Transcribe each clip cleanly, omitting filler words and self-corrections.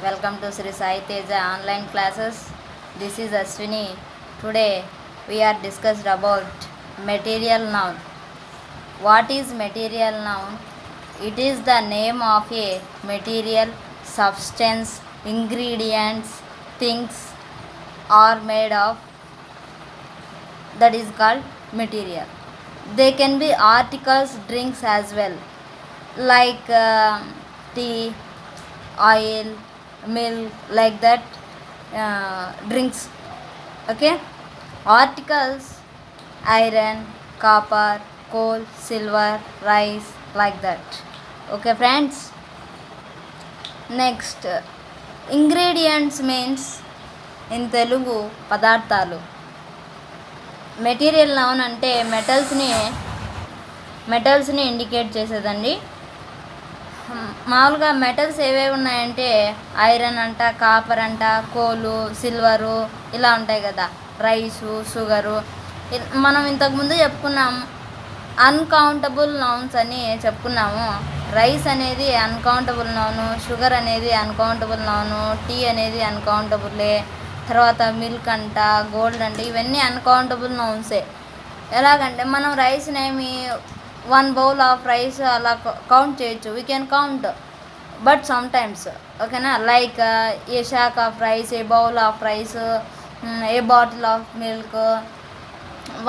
Welcome to Sri Sai Teja online classes. This is Aswini. Today we are discussed about material noun. What is material noun? It is the name of a material, substance, ingredients, things are made of, that is called material. They can be articles, drinks as well, like tea, oil, milk, like that, drinks. Okay, articles: iron, copper, coal, silver, rice, like that. Okay friends, next, ingredients means in Telugu పదార్థాలు. Material noun అంటే మెటల్స్ని indicate చేసేదండి. మామూలుగా metals ఏవేవి ఉన్నాయంటే iron అంట, copper అంట, కోలు, silver, ఇలా ఉంటాయి కదా, రైసు, షుగరు. మనం ఇంతకుముందు చెప్పుకున్నాం అన్కౌంటబుల్ నౌన్స్ అని చెప్పుకున్నాము. రైస్ అనేది అన్కౌంటబుల్ నౌను, షుగర్ అనేది అన్కౌంటబుల్ నౌను, టీ అనేది అన్కౌంటబులే, తర్వాత మిల్క్ అంట, గోల్డ్ అంటే ఇవన్నీ అన్కౌంటబుల్ నౌన్సే. ఎలాగంటే మనం రైస్ని ఏమి 1 bowl ఆఫ్ రైస్ అలా కౌంట్ చేయొచ్చు, we can count, but some times, ఓకేనా, like a sack of rice, a bowl of rice, a bottle of milk,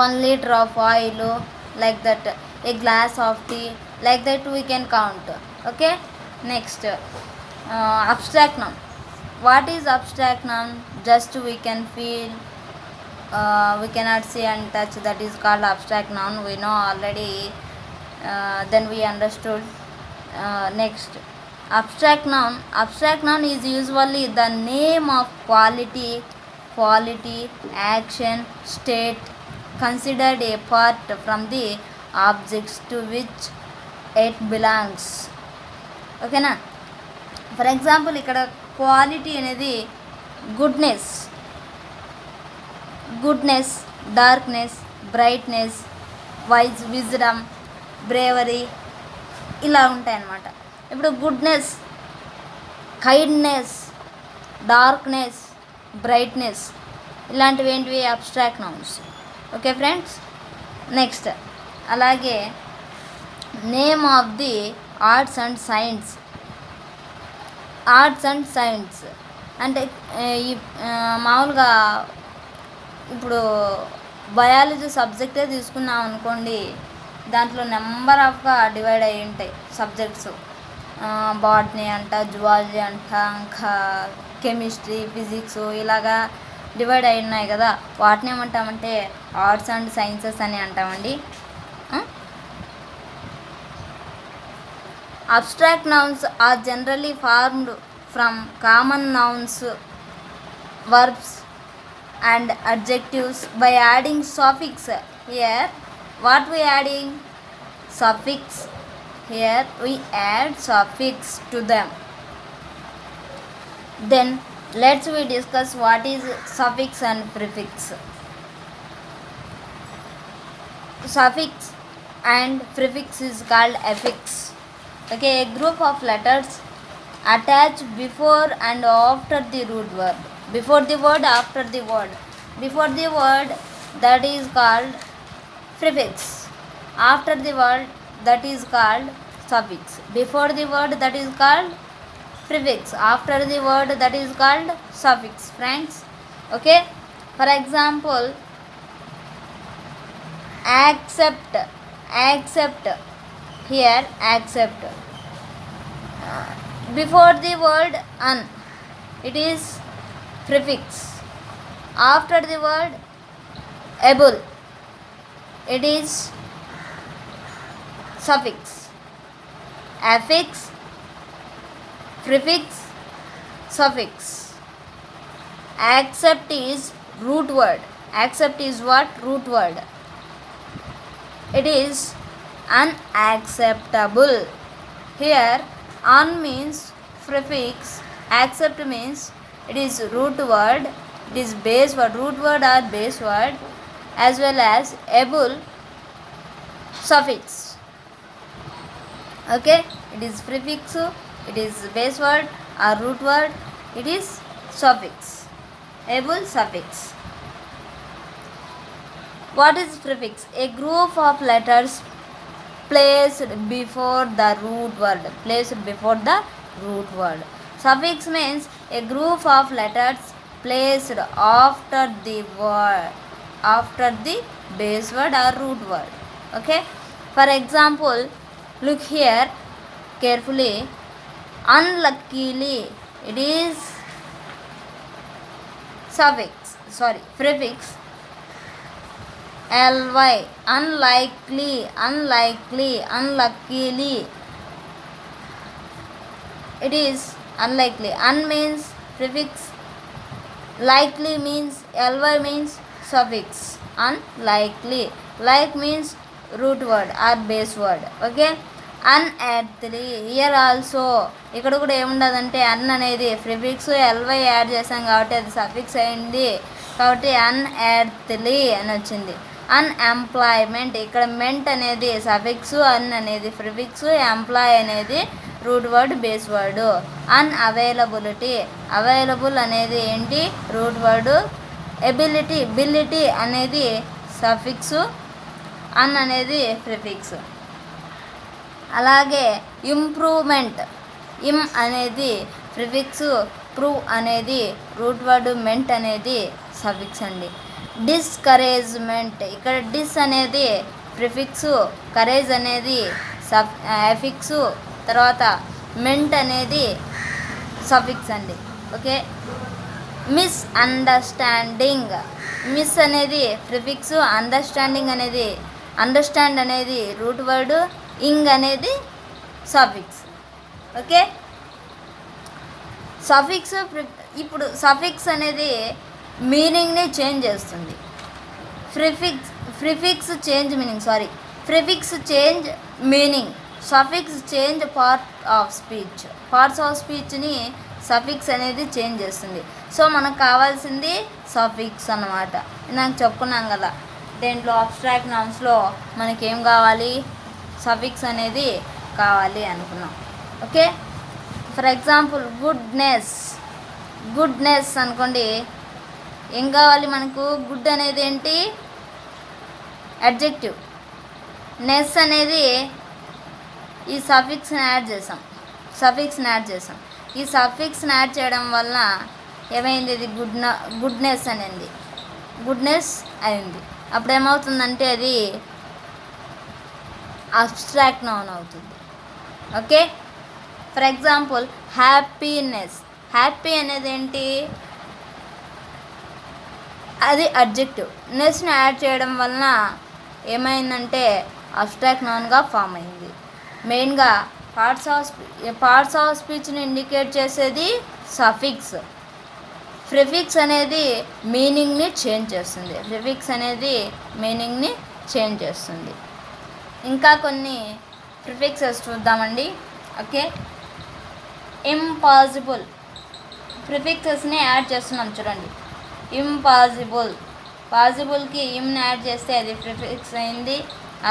1 liter of oil, like that, a glass of tea, like that we can count. Okay, next, abstract noun. What is abstract noun? Just we can feel, we cannot see and touch, that is called abstract noun. We know already, then we understood. Next, abstract noun is usually the name of quality, action, state, considered a part from the objects to which it belongs. Okay na? For example, ఇక్కడ quality అనేది goodness, darkness, brightness, wisdom, bravery, ఇలా ఉంటాయి అన్నమాట. ఇప్పుడు goodness, kindness, darkness, brightness, ఇలాంటివి ఏంటివి? Abstract nouns. Okay friends, next, అలాగే name of the arts and science అంటే ఈ మామూలుగా ఇప్పుడు బయాలజీ సబ్జెక్టే తీసుకున్నాం అనుకోండి, దాంట్లో నెంబర్ ఆఫ్గా డివైడ్ అయ్యి ఉంటాయి సబ్జెక్ట్స్. బాటనీ అంట, జువాలజీ అంట, ఇంకా కెమిస్ట్రీ, ఫిజిక్స్, ఇలాగా డివైడ్ అయి ఉన్నాయి కదా, వాటిని ఏమంటామంటే ఆర్ట్స్ అండ్ సైన్సెస్ అని అంటామండి. Abstract nouns are generally formed from common nouns, verbs and adjectives by adding suffix. Here what we adding? Suffix. Here we add suffix to them. Then let's we discuss what is suffix and prefix. Suffix and prefix is called affix. Okay, a group of letters attached before and after the root word. Before the word, after the word. Before the word, that is called prefix. After the word, that is called suffix. Before the word, that is called prefix. After the word, that is called suffix. Friends, okay. For example, accept. Here accept, before the word un, it is prefix. After the word able, it is suffix. Affix, prefix, suffix. Accept is root word. Accept is what? Root word. It is unacceptable. Here un means prefix, accept means it is root word, it is base word, root word or base word, as well as able, suffix. Okay, it is prefix, it is base word or root word, It is suffix. Able suffix. What is prefix? A group of letters placed before the root word. Placed before the root word. Suffix means a group of letters placed after the word, after the base word or root word. Okay. For example, look here carefully. Unluckily, it is prefix. Ly, unlikely, unluckily, it is unlikely. Un means prefix, likely means, ly means suffix. Unlikely, like means root word or base word. Okay. Unearthly, here also ఇక్కడ కూడా ఏముండదంటే అన్ అనేది prefix LY add చేసాం కాబట్టి అది suffix అయింది కాబట్టి అన్ఎర్త్లీ అని వచ్చింది. అన్ఎంప్లాయ్మెంట్, ఇక్కడ మెంట్ అనేది సఫిక్స్, అన్ అనేది ప్రిఫిక్స్, ఎంప్లాయ్ అనేది root word base word. Unavailability, available అనేది ఏంటి రూట్ వర్డ్. బిలిటీ అనేది సఫిక్స్, అన్ అనేది ప్రిఫిక్స్. అలాగే ఇంప్రూవ్మెంట్, ఇమ్ అనేది ప్రిఫిక్స్, ప్రూవ్ అనేది రూట్ వర్డ్, మెంట్ అనేది సఫిక్స్ అండి. డిస్కరేజ్మెంట్, ఇక్కడ డిస్ అనేది ప్రిఫిక్స్, కరేజ్ అనేది ఎఫిక్స్, తర్వాత మెంట్ అనేది సఫిక్స్ అండి. ఓకే. మిస్అండర్స్టాండింగ్, మిస్ అనేది ప్రిఫిక్స్, అండర్స్టాండ్ అనేది రూట్ వర్డ్, ఇంగ్ అనేది సఫిక్స్. ఓకే. సఫిక్స్ ఇప్పుడు సఫిక్స్ అనేది మీనింగ్ని చేంజ్ చేస్తుంది. Prefix change meaning, suffix change parts of స్పీచ్ని సఫిక్స్ అనేది చేంజ్ చేస్తుంది. సో మనకు కావాల్సింది సఫిక్స్ అన్నమాట. నాకు చెప్పుకున్నాం కదా దేంట్లో అబ్స్ట్రాక్ట్ నౌన్స్లో మనకేం కావాలి, సఫిక్స్ అనేది కావాలి అనుకున్నాం. ఓకే. ఫర్ ఎగ్జాంపుల్ గుడ్నెస్ అనుకోండి, ఏం కావాలి మనకు, గుడ్ అనేది ఏంటి అడ్జెక్టివ్, నెస్ అనేది ఈ సఫిక్స్ని యాడ్ చేసాం. ఈ సఫిక్స్ని యాడ్ చేయడం వల్ల ఏమైంది, ఇది గుడ్నెస్ అయింది. అప్పుడు ఏమవుతుందంటే అది అబ్స్ట్రాక్ట్ నౌన్ అవుతుంది. ఓకే. ఫర్ ఎగ్జాంపుల్ హ్యాపీ అనేది ఏంటి, అది అడ్జెక్టివ్, నెస్ని యాడ్ చేయడం వలన ఏమైందంటే అబ్స్ట్రాక్ట్ నౌన్గా ఫామ్ అయింది. మెయిన్గా పార్ట్స్ ఆఫ్ స్పీచ్ని ఇండికేట్ చేసేది సఫిక్స్. ప్రిఫిక్స్ అనేది మీనింగ్ని చేంజ్ చేస్తుంది. ఇంకా కొన్ని ప్రిఫిక్సెస్ చూద్దామండి. ఓకే. ఇంపాసిబుల్, ప్రిఫిక్సెస్ని యాడ్ చేస్తున్నాం చూడండి. పాసిబుల్కి ఇమ్ని యాడ్ చేస్తే అది ప్రిఫిక్స్ అయింది.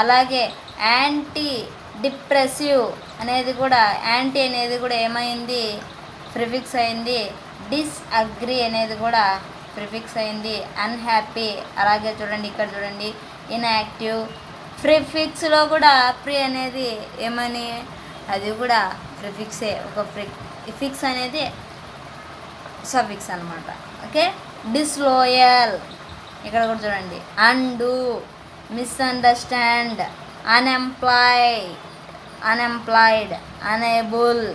అలాగే యాంటీ డిప్రెసివ్ అనేది కూడా, యాంటీ అనేది కూడా ఏమైంది, ప్రిఫిక్స్ అయింది. డిస్అగ్రీ అనేది కూడా ప్రిఫిక్స్ అయింది. అన్హ్యాపీ, అలాగే చూడండి ఇక్కడ చూడండి ఇన్యాక్టివ్. ప్రిఫిక్స్లో కూడా ప్రీ అనేది ఏమని, అది కూడా ప్రిఫిక్సే, ఒక ప్రిఫిక్స్ అనేది సఫిక్స్ అనమాట. ఓకే. డిస్లోయల్, ఇక్కడ కూడా చూడండి అండు, మిస్అండర్స్టాండ్, అన్ఎంప్లాయిడ్, అనేబుల్,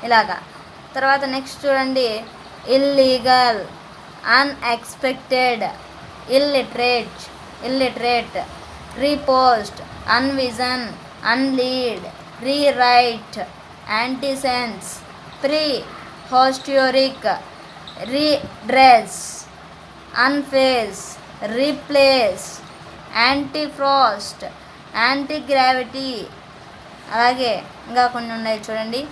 ఇలాగా. తర్వాత నెక్స్ట్ చూడండి illegal, unexpected, illiterate, repost, unvision, unlead, rewrite, antisense, prehistoric, redress, unface, replace, antifrost, antigravity. అలాగే ఇంకా కొన్ని ఉన్నాయి చూడండి.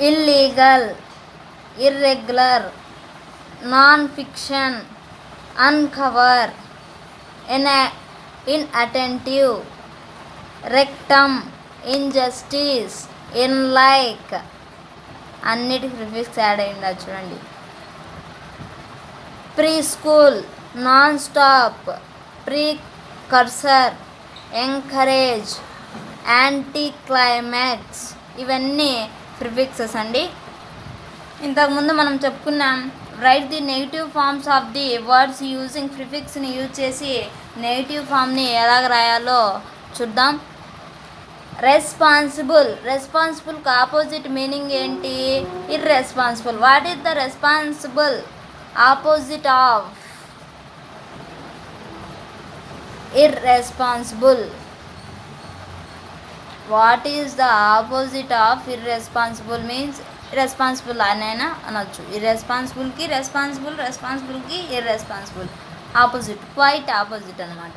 Illegal, irregular, nonfiction, uncover, inattentive, rectum, injustice, unlike, అన్నిటికి ప్రిఫిక్స్ యాడ్ అయ్యిందా చూడండి. Preschool, nonstop, precursor, encourage, anticlimax, ఇవన్నీ ప్రిఫిక్సెస్ అండి. ఇంతకుముందు మనం చెప్పుకున్నాం right the negative forms of the words using ప్రిఫిక్స్ని యూజ్ చేసి నెగిటివ్ ఫామ్ని ఎలాగ రాయాలో చూద్దాం. రెస్పాన్సిబుల్కి ఆపోజిట్ మీనింగ్ ఏంటి? Irresponsible. What is the responsible opposite of irresponsible? What is the opposite of irresponsible? Means irresponsible అనైనా అనొచ్చు. ఇర్రెస్పాన్సిబుల్కి రెస్పాన్సిబుల్కి ఇర్రెస్పాన్సిబుల్ ఆపోజిట్, క్వైట్ ఆపోజిట్ అనమాట.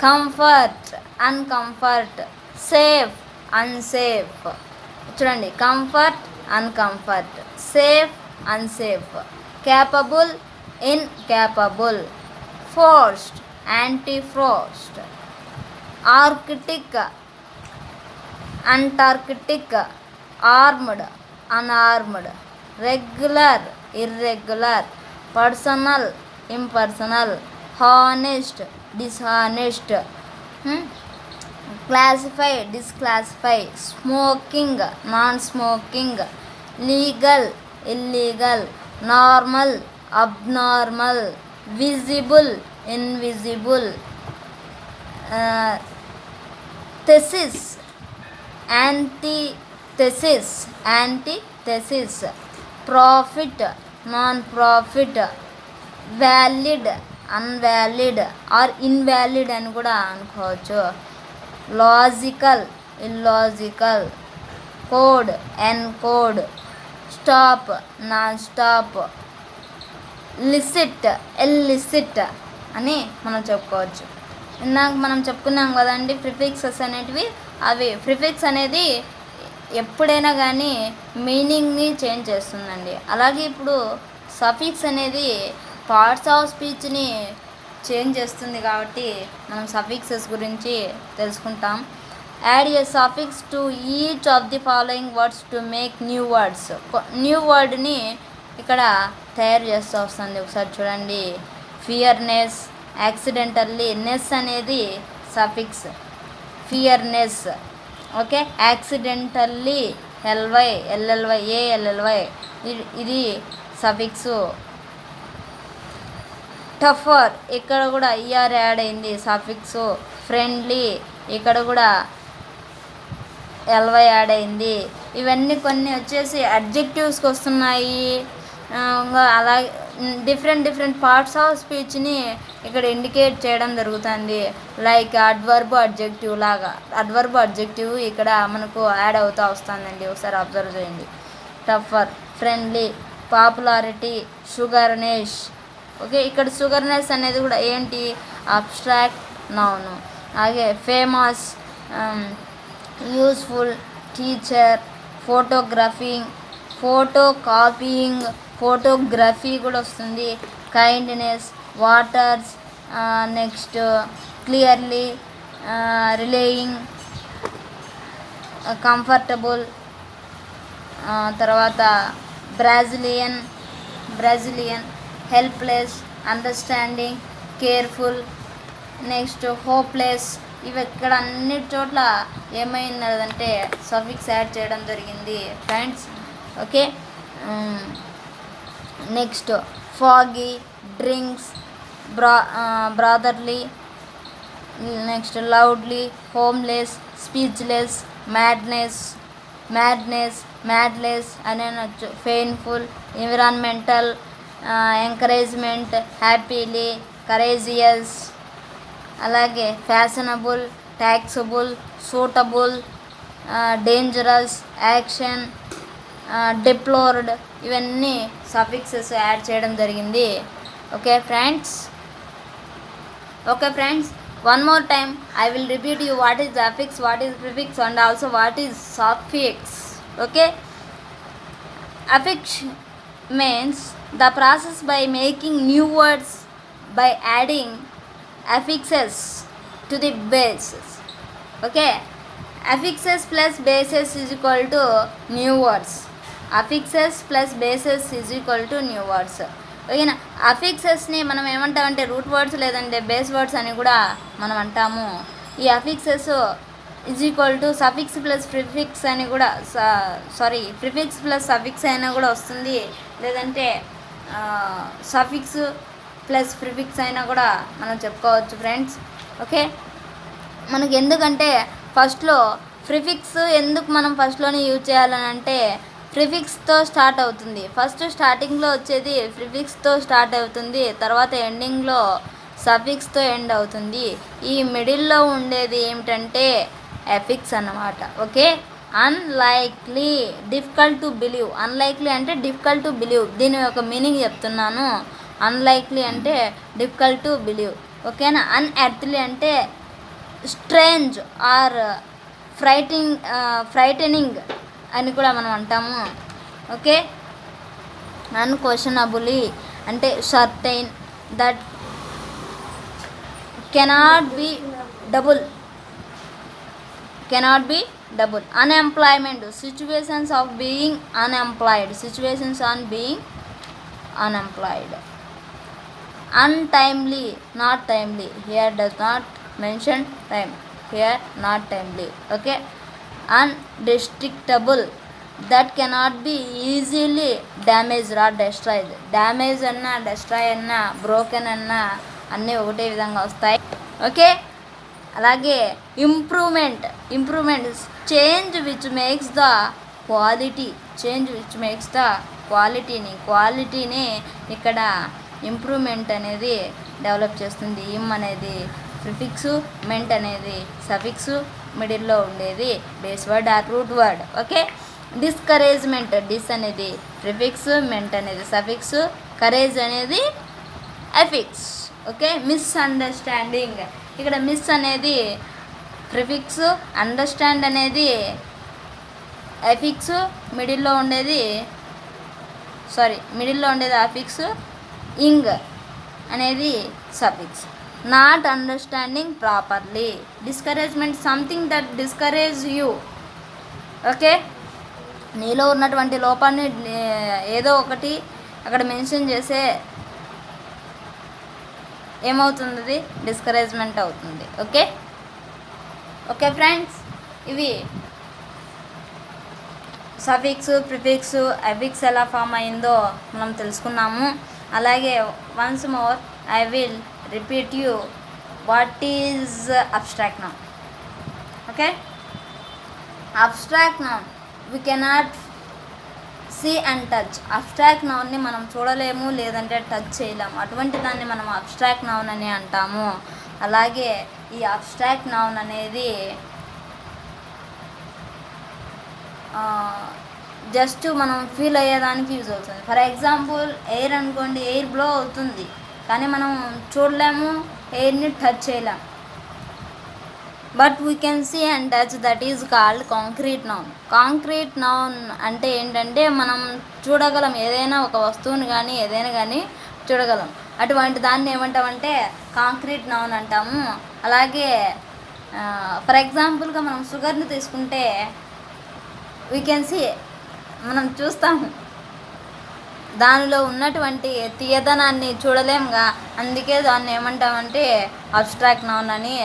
Comfort, uncomfort, safe, unsafe. చూడండి, comfort, uncomfort, safe, unsafe, capable, incapable, forced, antifrost, Arctic, Antarctic, armed, unarmed, regular, irregular, personal, impersonal, honest, dishonest, classify, disclassify, smoking, nonsmoking, legal, illegal, normal, abnormal, visible, invisible, thesis, antithesis, profit, nonprofit, valid, unvalid are invalid అని కూడా అనుకోవచ్చు. Logical, illogical, code, encode, stop, nonstop, licit, illicit అని మనం చెప్పుకోవచ్చు. ఇందాక మనం చెప్పుకున్నాం కదండి ప్రిఫిక్సెస్ అనేటివి. అవి ప్రిఫిక్స్ అనేది ఎప్పుడైనా కానీ మీనింగ్ని చేంజ్ చేస్తుందండి. అలాగే ఇప్పుడు సఫిక్స్ అనేది పార్ట్స్ ఆఫ్ స్పీచ్ని చేంజ్ చేస్తుంది కాబట్టి మనం సఫిక్సెస్ గురించి తెలుసుకుంటాం. Add a suffix to each of the following words to make new words. New వర్డ్ని ఇక్కడ తయారు చేస్తూ వస్తుంది. ఒకసారి చూడండి, ఫియర్నెస్, యాక్సిడెంటల్లీ, నెస్ అనేది suffix, fearness. Okay, accidentally, L Y, L L Y, A L L Y, ఇది సఫిక్సు. టఫర్, ఇక్కడ కూడా ఈఆర్ యాడ్ అయింది సఫిక్సు. ఫ్రెండ్లీ, ఇక్కడ కూడా ఎల్వై యాడ్ అయింది. ఇవన్నీ కొన్ని వచ్చేసి అడ్జెక్టివ్స్కి వస్తున్నాయి. అలాగే డిఫరెంట్ పార్ట్స్ ఆఫ్ స్పీచ్ని ఇక్కడ ఇండికేట్ చేయడం జరుగుతుంది. లైక్ అడ్వర్బ్, అడ్జెక్టివ్ లాగా. అడ్వర్బ్, అడ్జెక్టివ్ ఇక్కడ మనకు యాడ్ అవుతూ వస్తుందండి. ఒకసారి అబ్జర్వ్ చేయండి. Tougher, friendly, popularity, sugarness. Okay, ఇక్కడ షుగర్నెస్ అనేది కూడా ఏంటి? Abstract noun. అలాగే famous, useful, teacher, photographing, photocopying, photography కూడా వస్తుంది. Kindness, waters, next clearly, relaying, comfortable, తర్వాత Brazilian, helpless, understanding, careful, next hopeless. ఇవి ఇక్కడ అన్ని చోట్ల ఏమైందంటే సఫిక్స్ యాడ్ చేయడం జరిగింది friends. Okay, next foggy, drinks, brotherly, next loudly, homeless, speechless, madness అని అనొచ్చు. Painful, environmental, encouragement, happily, courageous. అలాగే fashionable, taxable, suitable, dangerous, action, deplored, ఇవన్నీ సఫిక్సెస్ యాడ్ చేయడం జరిగింది. Okay friends, one more time I will repeat you what is affix, what is prefix and also what is suffix. Okay, affix means the process by making new words by adding affixes to the bases. Okay, affixes plus bases is equal to new words. Affixes plus bases is equal to new words. ఓకేనా. అఫిక్సెస్ని మనం ఏమంటామంటే root words లేదంటే base words అని కూడా మనం అంటాము. ఈ affixes is equal to suffix plus prefix అని కూడా ప్రిఫిక్స్ ప్లస్ సఫిక్స్ అయినా కూడా వస్తుంది, లేదంటే సఫిక్స్ ప్లస్ ప్రిఫిక్స్ అయినా కూడా మనం చెప్పుకోవచ్చు ఫ్రెండ్స్. ఓకే. మనకి ఎందుకంటే ఫస్ట్లో ప్రిఫిక్స్ ఎందుకు మనం ఫస్ట్లోనే యూజ్ చేయాలని అంటే ప్రిఫిక్స్తో స్టార్ట్ అవుతుంది. ఫస్ట్ స్టార్టింగ్లో వచ్చేది ప్రిఫిక్స్తో స్టార్ట్ అవుతుంది, తర్వాత ఎండింగ్లో సఫిక్స్తో ఎండ్ అవుతుంది. ఈ మిడిల్లో ఉండేది ఏమిటంటే ఎఫిక్స్ అన్నమాట. Okay. Unlikely, difficult to believe. Unlikely అంటే డిఫికల్ట్ టు బిలీవ్, దీని యొక్క మీనింగ్ చెప్తున్నాను. అన్లైక్లీ అంటే డిఫికల్ట్ టు బిలీవ్. ఓకేనా. అన్ఎర్త్లీ అంటే స్ట్రేంజ్ ఆర్ ఫ్రైటనింగ్ అని కూడా మనం అంటాము. ఓకే. అన్క్వశ్చనబుల్లీ అంటే certain, that cannot be double. Unemployment, situations of being unemployed. Untimely, not timely. Here does not mention time. Here not timely. Okay. Undestructible, that cannot be easily damaged or destroyed. Damage అన్నా destroy అన్నా broken అన్నా అన్నీ ఒకటే విధంగా వస్తాయి. Okay. అలాగే improvement, change which makes the క్వాలిటీని ఇక్కడ ఇంప్రూవ్మెంట్ అనేది డెవలప్ చేస్తుంది. ఇమ్ అనేది ప్రిఫిక్స్, మెంట్ అనేది సఫిక్స్, మిడిల్లో ఉండేది base word or root word. Okay. Discouragement, dis అనేది ప్రిఫిక్స్, మెంట్ అనేది సఫిక్స్, కరేజ్ అనేది ఎఫిక్స్. ఓకే. మిస్అండర్స్టాండింగ్, ఇక్కడ మిస్ అనేది ప్రిఫిక్స్, అండర్స్టాండ్ అనేది ఎఫిక్స్, మిడిల్లో ఉండేది అఫిక్స్, ఇంగ్ అనేది suffix. Not understanding properly. Discouragement, something that discourage you. Okay. నీలో ఉన్నటువంటి లోపాన్ని ఏదో ఒకటి అక్కడ మెన్షన్ చేసే ఏమవుతుంది, డిస్కరేజ్మెంట్ అవుతుంది. ఓకే ఫ్రెండ్స్, ఇవి సఫిక్స్, ప్రిఫిక్స్, ఎఫిక్స్ ఎలా ఫామ్ అయిందో మనం తెలుసుకున్నాము. అలాగే once more I will repeat you what is abstract noun. Okay. Abstract noun we cannot see and touch. Abstract నౌన్ని మనం చూడలేము, లేదంటే టచ్ చేయలేము. అటువంటి దాన్ని మనం అబ్స్ట్రాక్ట్ నౌన్ అని అంటాము. అలాగే ఈ అబ్స్ట్రాక్ట్ నౌన్ అనేది జస్ట్ మనం ఫీల్ అయ్యేదానికి యూజ్ అవుతుంది. ఫర్ ఎగ్జాంపుల్ ఎయిర్ అనుకోండి, ఎయిర్ బ్లో అవుతుంది కానీ మనం చూడలేము, ఎయిర్ని టచ్ చేయలేము. But we can see and touch, that is called concrete noun. Concrete noun అంటే ఏంటంటే మనం చూడగలం, ఏదైనా ఒక వస్తువుని కానీ ఏదైనా కానీ చూడగలం. అటువంటి దాన్ని ఏమంటామంటే కాంక్రీట్ నౌన్ అంటాము. అలాగే ఫర్ ఎగ్జాంపుల్గా మనం షుగర్ని తీసుకుంటే వీ కెన్ సీ, మనం చూస్తాము, దానిలో ఉన్నటువంటి తీయదనాన్ని చూడలేముగా, అందుకే దాన్ని ఏమంటామంటే అబ్స్ట్రాక్ట్ నౌన్ అని